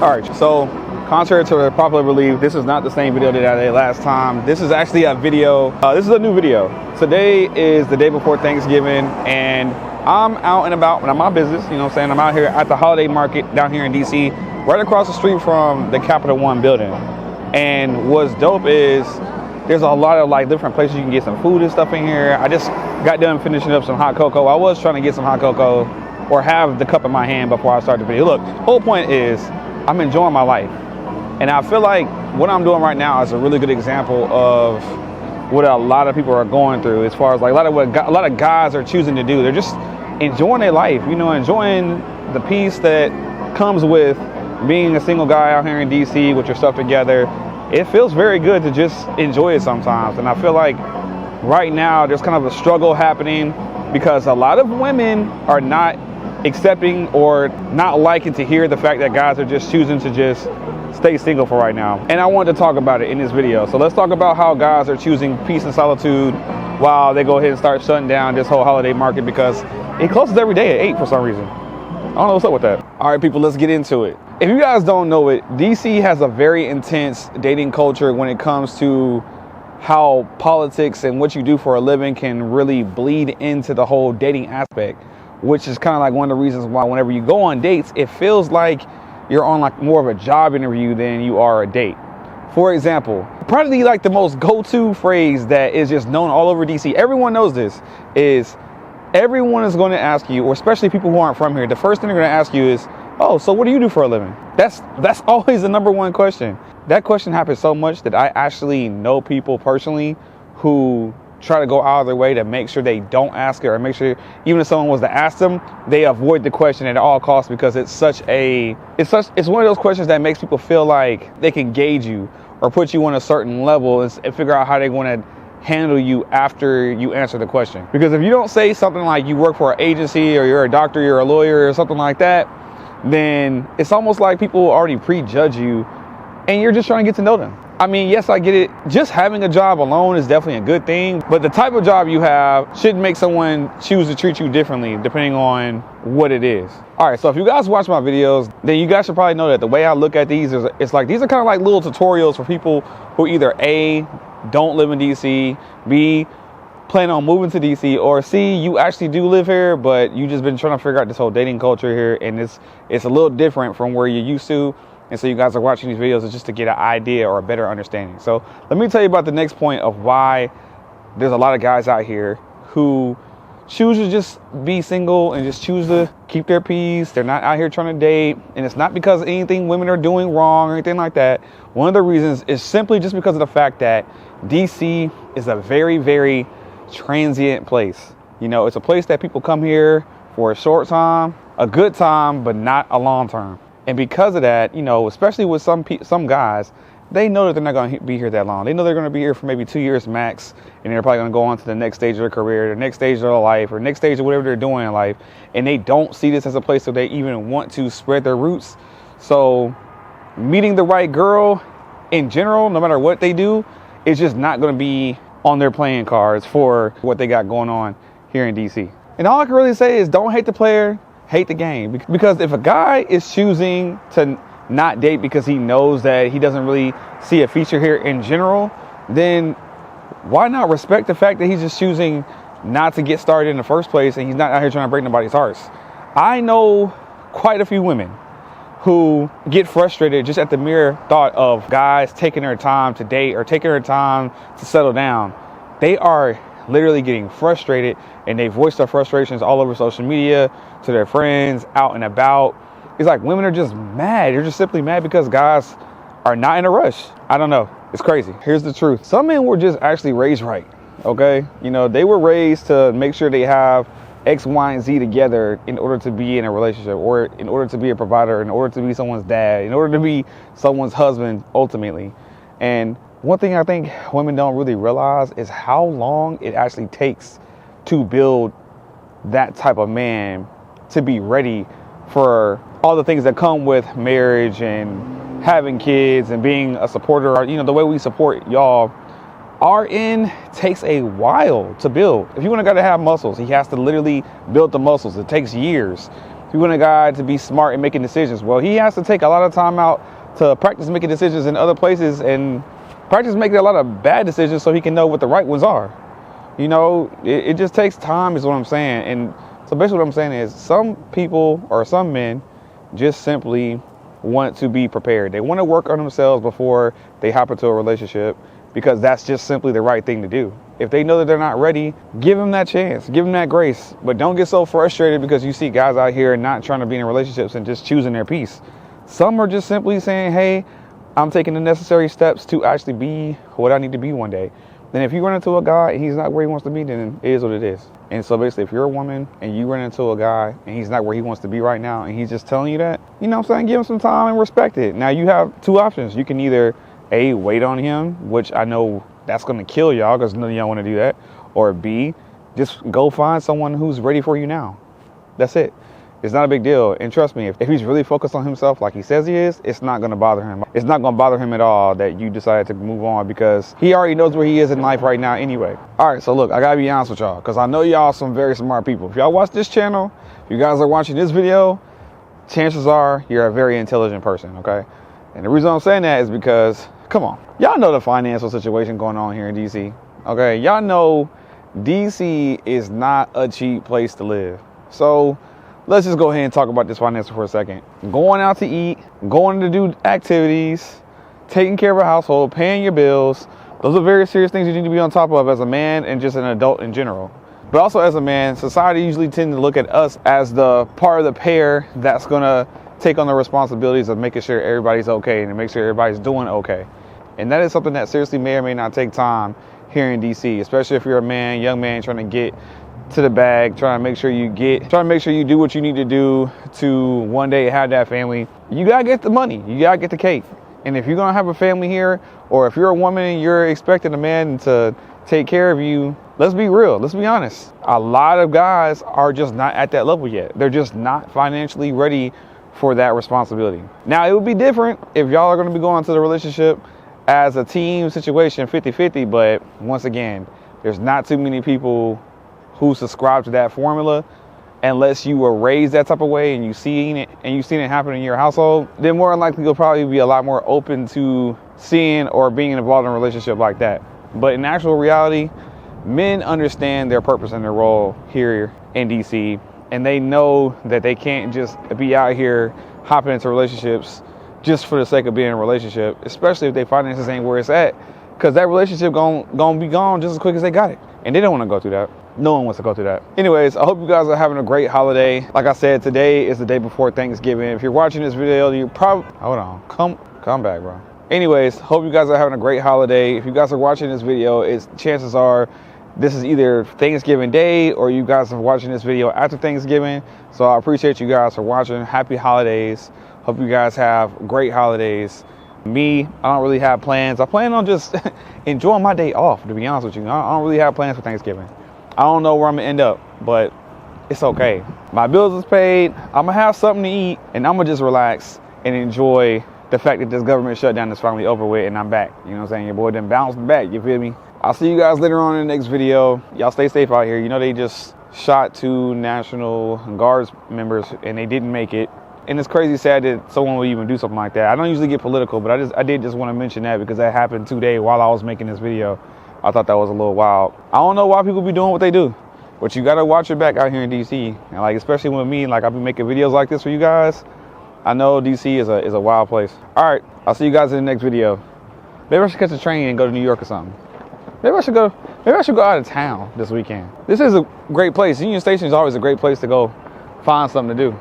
Alright, so contrary to the popular belief, this is not the same video that I did last time. This is actually a video, this is a new video. Today is the day before Thanksgiving and I'm out and about, and I'm my business, you know what I'm saying? I'm out here at the holiday market down here in DC, right across the street from the Capital One building. And what's dope is there's a lot of like different places you can get some food and stuff in here. I just got done finishing up some hot cocoa. I was trying to get some hot cocoa or have the cup in my hand before I start the video. Look, the whole point is I'm enjoying my life. And I feel like what I'm doing right now is a really good example of what a lot of people are going through, as far as like a lot of guys are choosing to do. They're just enjoying their life, you know, enjoying the peace that comes with being a single guy out here in DC with your stuff together. It feels very good to just enjoy it sometimes. And I feel like right now there's kind of a struggle happening because a lot of women are not accepting or not liking to hear the fact that guys are just choosing to just stay single for right now. And I wanted to talk about it in this video. So let's talk about how guys are choosing peace and solitude while they go ahead and start shutting down this whole holiday market, because it closes every day at 8 for some reason. I don't know what's up with that. All right, people, let's get into it. If you guys don't know it, DC has a very intense dating culture when it comes to how politics and what you do for a living can really bleed into the whole dating aspect, which is kind of like one of the reasons why whenever you go on dates, it feels like you're on like more of a job interview than you are a date. For example, probably like the most go-to phrase that is just known all over DC, everyone knows this, is everyone is going to ask you, or especially people who aren't from here, the first thing they're going to ask you is, oh, so what do you do for a living? That's always the number one question. That question happens so much that I actually know people personally who try to go out of their way to make sure they don't ask it, or make sure even if someone was to ask them, they avoid the question at all costs, because it's one of those questions that makes people feel like they can gauge you or put you on a certain level and figure out how they want to handle you after you answer the question. Because if you don't say something like you work for an agency or you're a doctor, you're a lawyer or something like that, then it's almost like people already prejudge you and you're just trying to get to know them. I mean, yes, I get it. Just having a job alone is definitely a good thing, but the type of job you have shouldn't make someone choose to treat you differently depending on what it is. All right, so if you guys watch my videos, then you guys should probably know that the way I look at these is, it's like these are kind of like little tutorials for people who either A, don't live in DC, B, plan on moving to DC, or C, you actually do live here, but you just been trying to figure out this whole dating culture here, and it's a little different from where you're used to. And so you guys are watching these videos just to get an idea or a better understanding. So let me tell you about the next point of why there's a lot of guys out here who choose to just be single and just choose to keep their peace. They're not out here trying to date. And it's not because of anything women are doing wrong or anything like that. One of the reasons is simply just because of the fact that DC is a very, very transient place. You know, it's a place that people come here for a short time, a good time, but not a long term. And because of that, you know, especially with some guys, they know that they're not going to be here that long. They know they're going to be here for maybe 2 years max, and they're probably going to go on to the next stage of their career, the next stage of their life, or next stage of whatever they're doing in life. And they don't see this as a place where they even want to spread their roots. So meeting the right girl in general, no matter what they do, is just not going to be on their playing cards for what they got going on here in DC. And all I can really say is don't hate the player, hate the game. Because if a guy is choosing to not date because he knows that he doesn't really see a feature here in general, then why not respect the fact that he's just choosing not to get started in the first place, and he's not out here trying to break nobody's hearts. I know quite a few women who get frustrated just at the mere thought of guys taking their time to date or taking their time to settle down. They are literally getting frustrated, and they voice their frustrations all over social media to their friends, out and about. It's like women are just mad. They're just simply mad because guys are not in a rush. I don't know. It's crazy. Here's the truth. Some men were just actually raised right, okay? You know, they were raised to make sure they have X, Y, and Z together in order to be in a relationship, or in order to be a provider, in order to be someone's dad, in order to be someone's husband, ultimately. And one thing I think women don't really realize is how long it actually takes to build that type of man to be ready for all the things that come with marriage and having kids and being a supporter. You know, the way we support y'all, RN takes a while to build. If you want a guy to have muscles, he has to literally build the muscles. It takes years. If you want a guy to be smart in making decisions, well, he has to take a lot of time out to practice making decisions in other places and practice making a lot of bad decisions so he can know what the right ones are. You know, it just takes time is what I'm saying. And so basically what I'm saying is some people or some men just simply want to be prepared. They want to work on themselves before they hop into a relationship because that's just simply the right thing to do. If they know that they're not ready, give them that chance, give them that grace. But don't get so frustrated because you see guys out here not trying to be in relationships and just choosing their peace. Some are just simply saying, hey, I'm taking the necessary steps to actually be what I need to be one day. Then if you run into a guy and he's not where he wants to be, then it is what it is. And so basically, if you're a woman and you run into a guy and he's not where he wants to be right now and he's just telling you that, you know what I'm saying, give him some time and respect it. Now you have two options. You can either A, wait on him, which I know that's going to kill y'all because none of y'all want to do that. Or B, just go find someone who's ready for you now. That's it. It's not a big deal. And trust me, if he's really focused on himself like he says he is, it's not going to bother him. It's not going to bother him at all that you decided to move on because he already knows where he is in life right now anyway. All right, so look, I got to be honest with y'all because I know y'all some very smart people. If y'all watch this channel, if you guys are watching this video, chances are you're a very intelligent person, okay? And the reason I'm saying that is because, come on, y'all know the financial situation going on here in DC, okay? Y'all know DC is not a cheap place to live. So let's just go ahead and talk about this financial for a second. Going out to eat, going to do activities, taking care of a household, paying your bills. Those are very serious things you need to be on top of as a man and just an adult in general. But also as a man, society usually tends to look at us as the part of the pair that's going to take on the responsibilities of making sure everybody's okay and to make sure everybody's doing okay. And that is something that seriously may or may not take time here in DC, especially if you're a man, young man trying to get to the bag, trying to make sure you do what you need to do to one day have that family. You gotta get the money, you gotta get the cake. And if you're gonna have a family here, or if you're a woman and you're expecting a man to take care of you, let's be real, let's be honest. A lot of guys are just not at that level yet. They're just not financially ready for that responsibility. Now, it would be different if y'all are gonna be going to the relationship as a team situation, 50-50, but once again, there's not too many people who subscribe to that formula unless you were raised that type of way and you've seen it happen in your household. Then more than likely you'll probably be a lot more open to seeing or being involved in a relationship like that. But in actual reality, men understand their purpose and their role here in DC, and they know that they can't just be out here hopping into relationships just for the sake of being in a relationship, especially if their finances ain't where it's at, because that relationship gonna be gone just as quick as they got it. And they don't want to go through that. No one wants to go through that. Anyways, I hope you guys are having a great holiday. Like I said, today is the day before Thanksgiving. If you're watching this video, you probably, hold on, come back, bro. Anyways, hope you guys are having a great holiday. If you guys are watching this video, chances are this is either Thanksgiving Day or you guys are watching this video after Thanksgiving. So I appreciate you guys for watching. Happy holidays. Hope you guys have great holidays. Me, I don't really have plans. I plan on just enjoying my day off, to be honest with you. I don't really have plans for Thanksgiving. I don't know where I'm gonna end up, but it's okay. My bills is paid. I'm gonna have something to eat, and I'm gonna just relax and enjoy the fact that this government shutdown is finally over with, and I'm back. You know what I'm saying? Your boy done bounced back. You feel me? I'll see you guys later on in the next video. Y'all stay safe out here. You know they just shot 2 National Guards members, and they didn't make it. And it's crazy sad that someone would even do something like that. I don't usually get political, but I did just want to mention that because that happened today while I was making this video. I thought that was a little wild. I don't know why people be doing what they do, but you gotta watch your back out here in DC. And like, especially with me, like I've been making videos like this for you guys. I know DC is a wild place. All right, I'll see you guys in the next video. Maybe I should catch a train and go to New York or something. Maybe I should go out of town this weekend. This is a great place. Union Station is always a great place to go find something to do.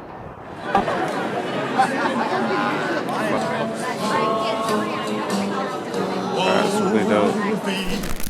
That's really dope.